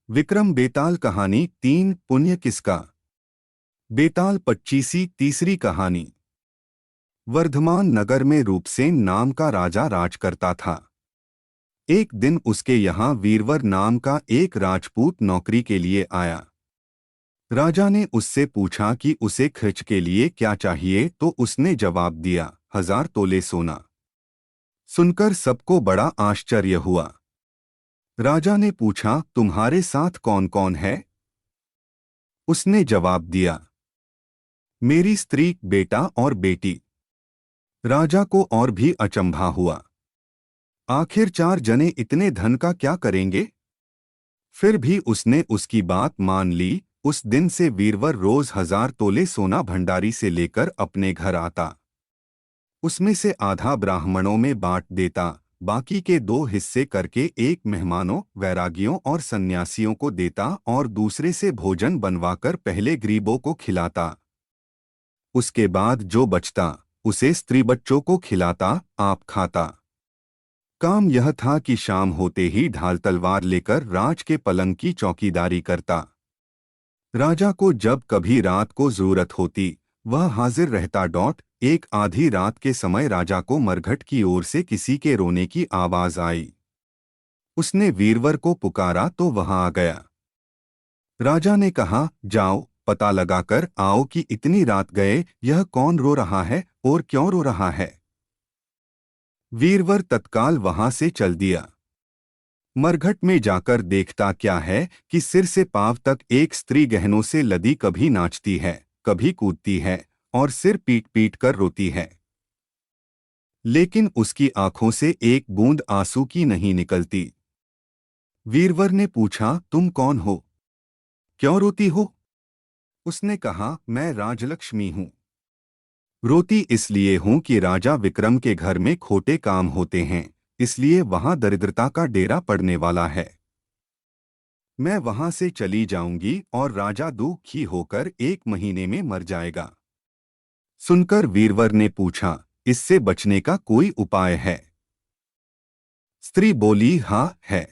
विक्रम बेताल कहानी 3 पुण्य किसका। बेताल 25 तीसरी कहानी। वर्धमान नगर में रूपसेन नाम का राजा राज करता था। एक दिन उसके यहाँ वीरवर नाम का एक राजपूत नौकरी के लिए आया। राजा ने उससे पूछा कि उसे खर्च के लिए क्या चाहिए, तो उसने जवाब दिया, 1000 तोले सोना। सुनकर सबको बड़ा आश्चर्य हुआ। राजा ने पूछा, तुम्हारे साथ कौन कौन है? उसने जवाब दिया, मेरी स्त्री, बेटा और बेटी। राजा को और भी अचंभा हुआ। आखिर 4 जने इतने धन का क्या करेंगे? फिर भी उसने उसकी बात मान ली। उस दिन से वीरवर रोज 1000 तोले सोना भंडारी से लेकर अपने घर आता। उसमें से आधा ब्राह्मणों में बांट देता, बाकी के 2 हिस्से करके एक मेहमानों, वैरागियों और सन्यासियों को देता और दूसरे से भोजन बनवाकर पहले गरीबों को खिलाता। उसके बाद जो बचता उसे स्त्री बच्चों को खिलाता, आप खाता। काम यह था कि शाम होते ही ढाल तलवार लेकर राज के पलंग की चौकीदारी करता। राजा को जब कभी रात को जरूरत होती, वह हाजिर रहता। एक आधी रात के समय राजा को मरघट की ओर से किसी के रोने की आवाज आई। उसने वीरवर को पुकारा तो वहां आ गया। राजा ने कहा, जाओ पता लगाकर आओ कि इतनी रात गए यह कौन रो रहा है और क्यों रो रहा है। वीरवर तत्काल वहां से चल दिया। मरघट में जाकर देखता क्या है कि सिर से पांव तक एक स्त्री गहनों से लदी कभी नाचती है, कभी कूदती है और सिर पीट पीट कर रोती है। लेकिन उसकी आंखों से एक बूंद आंसू की नहीं निकलती। वीरवर ने पूछा, तुम कौन हो? क्यों रोती हो? उसने कहा, मैं राजलक्ष्मी हूं। रोती इसलिए हूं कि राजा विक्रम के घर में खोटे काम होते हैं, इसलिए वहां दरिद्रता का डेरा पड़ने वाला है। मैं वहां से चली जाऊंगी और राजा दुखी होकर 1 महीने में मर जाएगा। सुनकर वीरवर ने पूछा, इससे बचने का कोई उपाय है? स्त्री बोली, हाँ है।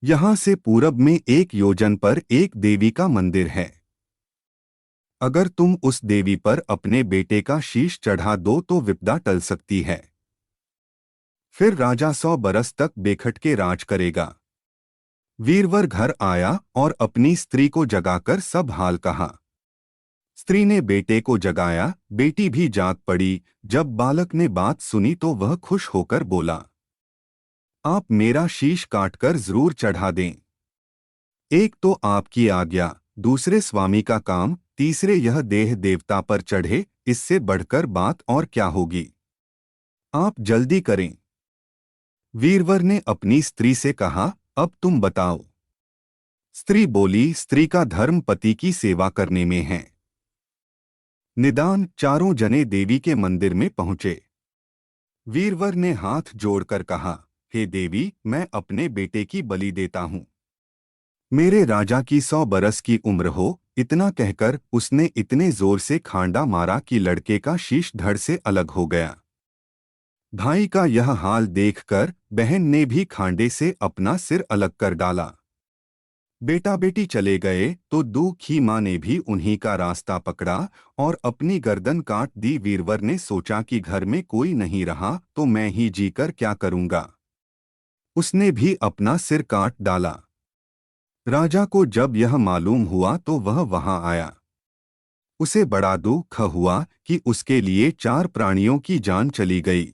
यहां से पूरब में 1 योजन पर एक देवी का मंदिर है। अगर तुम उस देवी पर अपने बेटे का शीश चढ़ा दो तो विपदा टल सकती है। फिर राजा 100 बरस तक बेखटके राज करेगा। वीरवर घर आया और अपनी स्त्री को जगाकर सब हाल कहा। स्त्री ने बेटे को जगाया, बेटी भी जाग पड़ी। जब बालक ने बात सुनी तो वह खुश होकर बोला, आप मेरा शीश काटकर जरूर चढ़ा दें। एक तो आपकी आज्ञा, दूसरे स्वामी का काम, तीसरे यह देह देवता पर चढ़े, इससे बढ़कर बात और क्या होगी। आप जल्दी करें। वीरवर ने अपनी स्त्री से कहा, अब तुम बताओ। स्त्री बोली, स्त्री का धर्म पति की सेवा करने में है। निदान 4 जने देवी के मंदिर में पहुंचे। वीरवर ने हाथ जोड़कर कहा, हे देवी, मैं अपने बेटे की बलि देता हूं। मेरे राजा की 100 बरस की उम्र हो। इतना कहकर उसने इतने जोर से खांडा मारा कि लड़के का शीश धड़ से अलग हो गया। भाई का यह हाल देखकर बहन ने भी खांडे से अपना सिर अलग कर डाला। बेटा बेटी चले गए तो दुखी माँ ने भी उन्हीं का रास्ता पकड़ा और अपनी गर्दन काट दी। वीरवर ने सोचा कि घर में कोई नहीं रहा तो मैं ही जीकर क्या करूंगा। उसने भी अपना सिर काट डाला। राजा को जब यह मालूम हुआ तो वह वहां आया। उसे बड़ा दुख हुआ कि उसके लिए 4 प्राणियों की जान चली गई।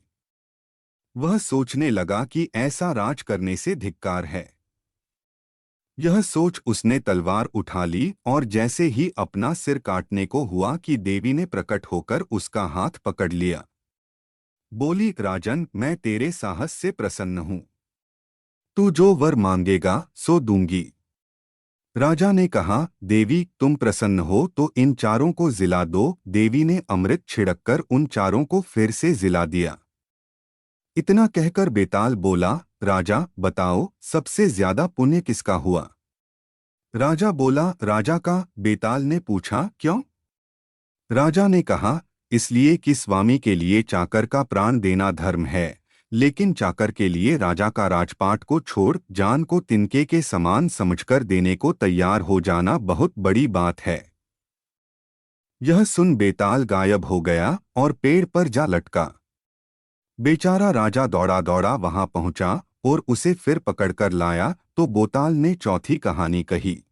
वह सोचने लगा कि ऐसा राज करने से धिक्कार है। यह सोच उसने तलवार उठा ली और जैसे ही अपना सिर काटने को हुआ कि देवी ने प्रकट होकर उसका हाथ पकड़ लिया। बोली, राजन, मैं तेरे साहस से प्रसन्न हूं। तू जो वर मांगेगा सो दूंगी। राजा ने कहा, देवी तुम प्रसन्न हो तो इन 4 को जिला दो। देवी ने अमृत छिड़ककर उन 4 को फिर से जिला दिया। इतना कहकर बेताल बोला, राजा बताओ, सबसे ज्यादा पुण्य किसका हुआ? राजा बोला, राजा का। बेताल ने पूछा, क्यों? राजा ने कहा, इसलिए कि स्वामी के लिए चाकर का प्राण देना धर्म है, लेकिन चाकर के लिए राजा का राजपाट को छोड़ जान को तिनके के समान समझकर देने को तैयार हो जाना बहुत बड़ी बात है। यह सुन बेताल गायब हो गया और पेड़ पर जा लटका। बेचारा राजा दौड़ा दौड़ा वहां पहुंचा और उसे फिर पकड़कर लाया तो बोताल ने चौथी कहानी कही।